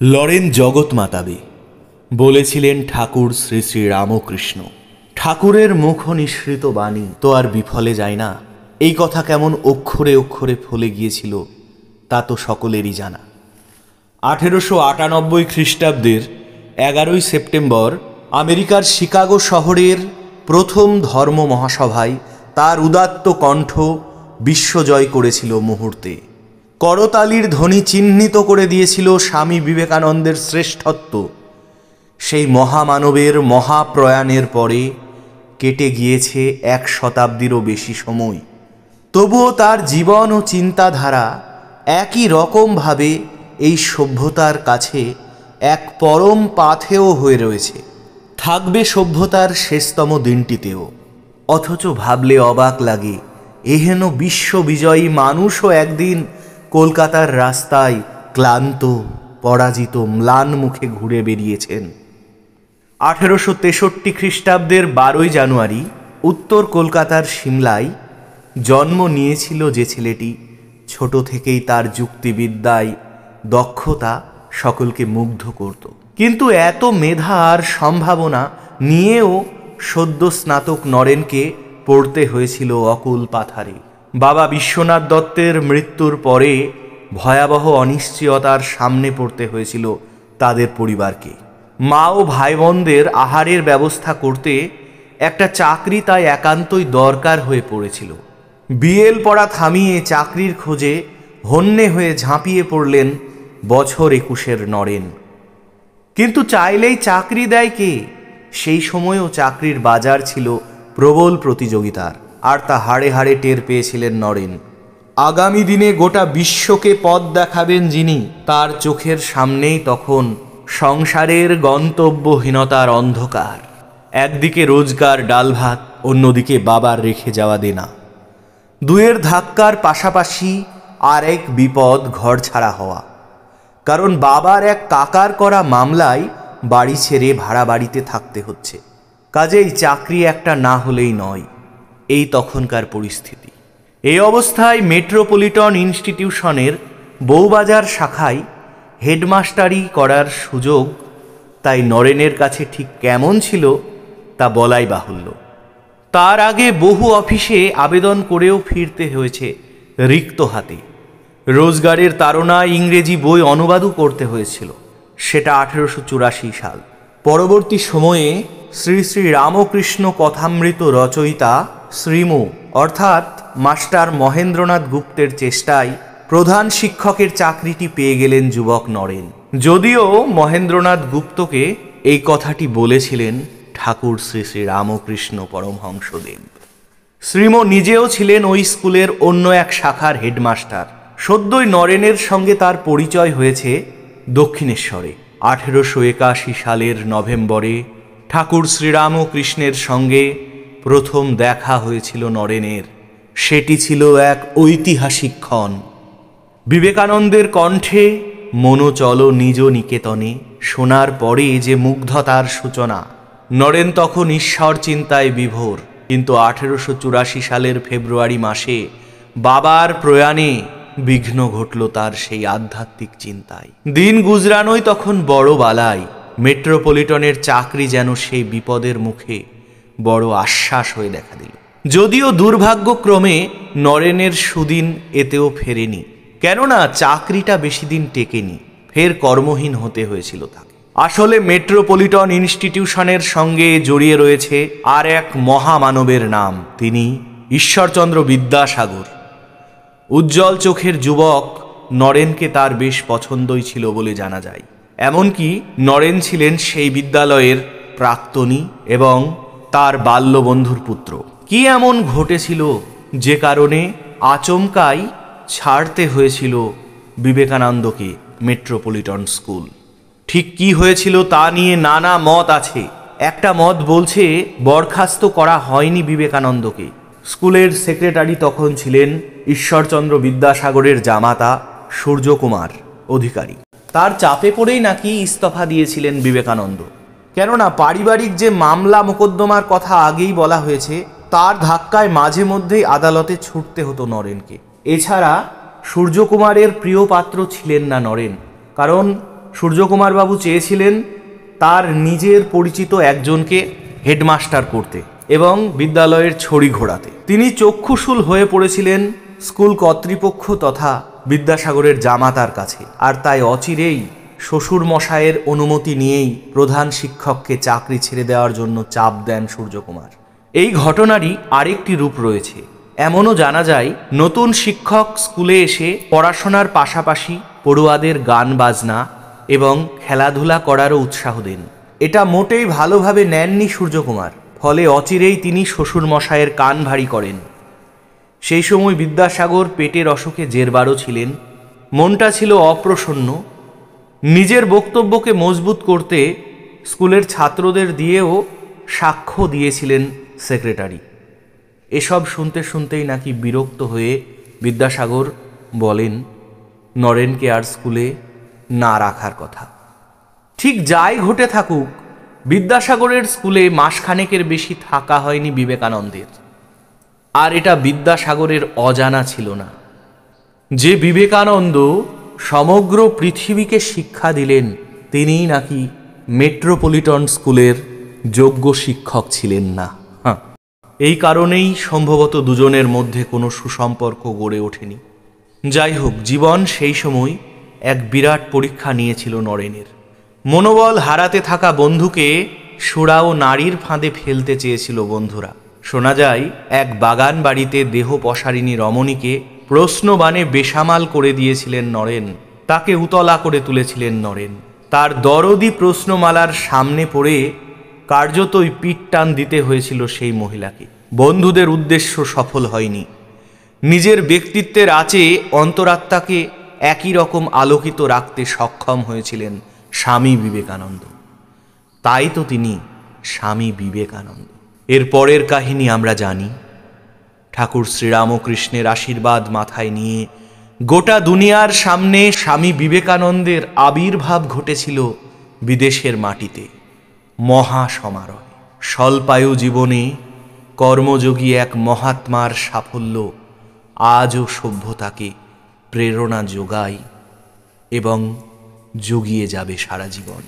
Lauren জগৎ মাতাবে বলেছিলেন ঠাকুর শ্রী শ্রী রামকৃষ্ণ। ঠাকুরের মুখ নিঃসৃত বাণী তো আর বিফলে যায় না। এই কথা কেমন অক্ষরে অক্ষরে ফলে গিয়েছিল তা তো সকলেরই জানা। 1898 খ্রিস্টাব্দের 11 সেপ্টেম্বর আমেরিকার শিকাগো শহরের প্রথম ধর্ম মহাসভায় তার উদাত্ত কণ্ঠ বিশ্বজয় করেছিল মুহূর্তে। করতালির ধ্বনি চিহ্নিত করে দিয়েছিল স্বামী বিবেকানন্দের শ্রেষ্ঠত্ব। সেই মহামানবের মহাপ্রয়াণের পরে কেটে গিয়েছে 1 শতাব্দীরও বেশি সময়, তবুও তার জীবন ও চিন্তাধারা একই রকমভাবে এই সভ্যতার কাছে এক পরম পাথেয় হয়ে রয়েছে, থাকবে সভ্যতার শেষতম দিনটিতেও। অথচ ভাবলে অবাক লাগে, এহেন বিশ্ববিজয়ী মানুষও একদিন কলকাতার রাস্তায় ক্লান্ত, পরাজিত, ম্লান মুখে ঘুরে বেরিয়েছেন। 1863 খ্রিস্টাব্দের 12 জানুয়ারি উত্তর কলকাতার সিমলায় জন্ম নিয়েছিল যে ছেলেটি, ছোট থেকেই তার যুক্তিবিদ্যায় দক্ষতা সকলকে মুগ্ধ করত। কিন্তু এত মেধা আর সম্ভাবনা নিয়েও সদ্য স্নাতক নরেনকে পড়তে হয়েছিল অকুল পাথারে। বাবা বিশ্বনাথ দত্তের মৃত্যুর পরে ভয়াবহ অনিশ্চয়তার সামনে পড়তে হয়েছিল তাদের পরিবারকে। মা ও ভাই বোনদের আহারের ব্যবস্থা করতে একটা চাকরি তাই একান্তই দরকার হয়ে পড়েছিল। বিএল পড়া থামিয়ে চাকরির খোঁজে হন্যে হয়ে ঝাঁপিয়ে পড়লেন বছর 21 নরেন। কিন্তু চাইলেই চাকরি দেয় কে? সেই সময়ও চাকরির বাজার ছিল প্রবল প্রতিযোগিতার, আর তা হাড়ে হাড়ে টের পেয়েছিলেন নরেন। আগামী দিনে গোটা বিশ্বকে পথ দেখাবেন যিনি, তার চোখের সামনেই তখন সংসারের গন্তব্যহীনতার অন্ধকার। একদিকে রোজগার ডাল ভাত, অন্যদিকে বাবার রেখে যাওয়া দেনা। দুয়ের ধাক্কার পাশাপাশি আর এক বিপদ ঘরছাড়া হওয়া, কারণ বাবার এক কাকার করা মামলায় বাড়ি ছেড়ে ভাড়া বাড়িতে থাকতে হচ্ছে। কাজেই চাকরি একটা না হলেই নয়, এই তখনকার পরিস্থিতি। এই অবস্থায় মেট্রোপলিটন ইনস্টিটিউশনের বউবাজার শাখায় হেডমাস্টারি করার সুযোগ তাই নরেনের কাছে ঠিক কেমন ছিল তা বলাই বাহুল্য। তার আগে বহু অফিসে আবেদন করেও ফিরতে হয়েছে রিক্ত হাতে। রোজগারের তাড়নায় ইংরেজি বই অনুবাদও করতে হয়েছিল, সেটা 1884 সাল। পরবর্তী সময়ে শ্রী শ্রী রামকৃষ্ণ কথামৃত রচয়িতা শ্রীম অর্থাৎ মাস্টার মহেন্দ্রনাথ গুপ্তের চেষ্টায় প্রধান শিক্ষকের চাকরিটি পেয়ে গেলেন যুবক নরেন। যদিও মহেন্দ্রনাথ গুপ্তকে এই কথাটি বলেছিলেন ঠাকুর শ্রী শ্রী রামকৃষ্ণ পরমহংসদেব। শ্রীম নিজেও ছিলেন ওই স্কুলের অন্য এক শাখার হেডমাস্টার। সদ্যই নরেনের সঙ্গে তার পরিচয় হয়েছে দক্ষিণেশ্বরে। 1881 সালের নভেম্বরে ঠাকুর শ্রীরামকৃষ্ণের সঙ্গে প্রথম দেখা হয়েছিল নরেনের। সেটি ছিল এক ঐতিহাসিক ক্ষণ। বিবেকানন্দের কণ্ঠে মনো চলো নিজ নিকেতনে শোনার পরে যে মুগ্ধতার সূচনা। নরেন তখন ঈশ্বর চিন্তায় বিভোর, কিন্তু 1884 সালের ফেব্রুয়ারি মাসে বাবার প্রয়াণে বিঘ্ন ঘটল তার সেই আধ্যাত্মিক চিন্তায়। দিন গুজরানোই তখন বড় বালাই। মেট্রোপলিটনের চাকরি যেন সেই বিপদের মুখে বড় আশ্বাস হয়ে দেখা দিল। যদিও দুর্ভাগ্যক্রমে নরেনের সুদিন এতেও ফেরেনি, কেননা চাকরিটা বেশি দিন টেকেনি, ফের কর্মহীন হতে হয়েছিল তাকে। আসলে মেট্রোপলিটন ইনস্টিটিউশনের সঙ্গে জড়িয়ে রয়েছে আর এক মহামানবের নাম, তিনি ঈশ্বরচন্দ্র বিদ্যাসাগর। উজ্জ্বল চোখের যুবক নরেনকে তার বেশ পছন্দই ছিল বলে জানা যায়। এমনকি নরেন ছিলেন সেই বিদ্যালয়ের প্রাক্তনী এবং তার বাল্যবন্ধুর পুত্র। কি এমন ঘটেছিল যে কারণে আচমকাই ছাড়তে হয়েছিল বিবেকানন্দকে মেট্রোপলিটন স্কুল? ঠিক কি হয়েছিল তা নিয়ে নানা মত আছে। একটা মত বলছে বরখাস্ত করা হয়নি বিবেকানন্দকে। স্কুলের সেক্রেটারি তখন ছিলেন ঈশ্বরচন্দ্র বিদ্যাসাগরের জামাতা সূর্যকুমার অধিকারী। তার চাপে পড়েই নাকি ইস্তফা দিয়েছিলেন বিবেকানন্দ। কেননা পারিবারিক যে মামলা মোকদ্দমার কথা আগেই বলা হয়েছে, তার ধাক্কায় মাঝে মধ্যেই আদালতে ছুটতে হতো নরেনকে। এছাড়া সূর্যকুমারের প্রিয় পাত্র ছিলেন না নরেন, কারণ সূর্যকুমারবাবু চেয়েছিলেন তার নিজের পরিচিত একজনকে হেডমাস্টার করতে এবং বিদ্যালয়ের ছড়ি ঘোরাতে। তিনি চক্ষুশূল হয়ে পড়েছিলেন স্কুল কর্তৃপক্ষ তথা বিদ্যাসাগরের জামাতার কাছে, আর তাই অচিরেই শ্বশুর মশায়ের অনুমতি নিয়েই প্রধান শিক্ষককে চাকরি ছেড়ে দেওয়ার জন্য চাপ দেন সূর্যকুমার। এই ঘটনারই আরেকটি রূপ রয়েছে। এমনও জানা যায়, নতুন শিক্ষক স্কুলে এসে পড়াশোনার পাশাপাশি পড়ুয়াদের গান বাজনা এবং খেলাধুলা করারও উৎসাহ দেন। এটা মোটেই ভালোভাবে নেননি সূর্যকুমার, ফলে অচিরেই তিনি শ্বশুর মশায়ের কান ভারী করেন। সেই সময় বিদ্যাসাগর পেটের অসুখে জেরবারও ছিলেন, মনটা ছিল অপ্রসন্ন। নিজের বক্তব্যকে মজবুত করতে স্কুলের ছাত্রদের দিয়েও সাক্ষ্য দিয়েছিলেন সেক্রেটারি। এসব শুনতে শুনতেই নাকি বিরক্ত হয়ে বিদ্যাসাগর বলেন নরেনকে আর স্কুলে না রাখার কথা। ঠিক যাই ঘটে থাকুক, বিদ্যাসাগরের স্কুলে মাসখানেকের বেশি থাকা হয়নি বিবেকানন্দের। আর এটা বিদ্যাসাগরের অজানা ছিল না যে বিবেকানন্দ সমগ্র পৃথিবীকে শিক্ষা দিলেন, তিনিই নাকি মেট্রোপলিটন স্কুলের যোগ্য শিক্ষক ছিলেন না। এই কারণেই সম্ভবত দুজনের মধ্যে কোনো সুসম্পর্ক গড়ে ওঠেনি। যাই হোক, জীবন সেই সময় এক বিরাট পরীক্ষা নিয়েছিল নরেনের। মনোবল হারাতে থাকা বন্ধুকে সুরা ও নারীর ফাঁদে ফেলতে চেয়েছিল বন্ধুরা। শোনা যায়, এক বাগান বাড়িতে দেহ পসারিণী রমণীকে প্রশ্নবাণে বেসামাল করে দিয়েছিলেন নরেন। তাকে উতলা করে তুলেছিলেন নরেন। তার দরদি প্রশ্নমালার সামনে পড়ে কার্যতই পিঠ টান দিতে হয়েছিল সেই মহিলাকে। বন্ধুদের উদ্দেশ্য সফল হয়নি। নিজের ব্যক্তিত্বের আঁচে অন্তরাত্মাকে একই রকম আলোকিত রাখতে সক্ষম হয়েছিলেন স্বামী বিবেকানন্দ। তাই তো তিনি স্বামী বিবেকানন্দ। এর পরের কাহিনী আমরা জানি। ঠাকুর শ্রীরামকৃষ্ণের আশীর্বাদ মাথায় নিয়ে গোটা দুনিয়ার সামনে স্বামী বিবেকানন্দের আবির্ভাব ঘটেছিল বিদেশের মাটিতে মহা সমারোহে। স্বল্পায়ু জীবনে কর্মযোগী এক মহাত্মার সাফল্য আজও সভ্যতাকে প্রেরণা যোগায় এবং জুগিয়ে যাবে সারা জীবন।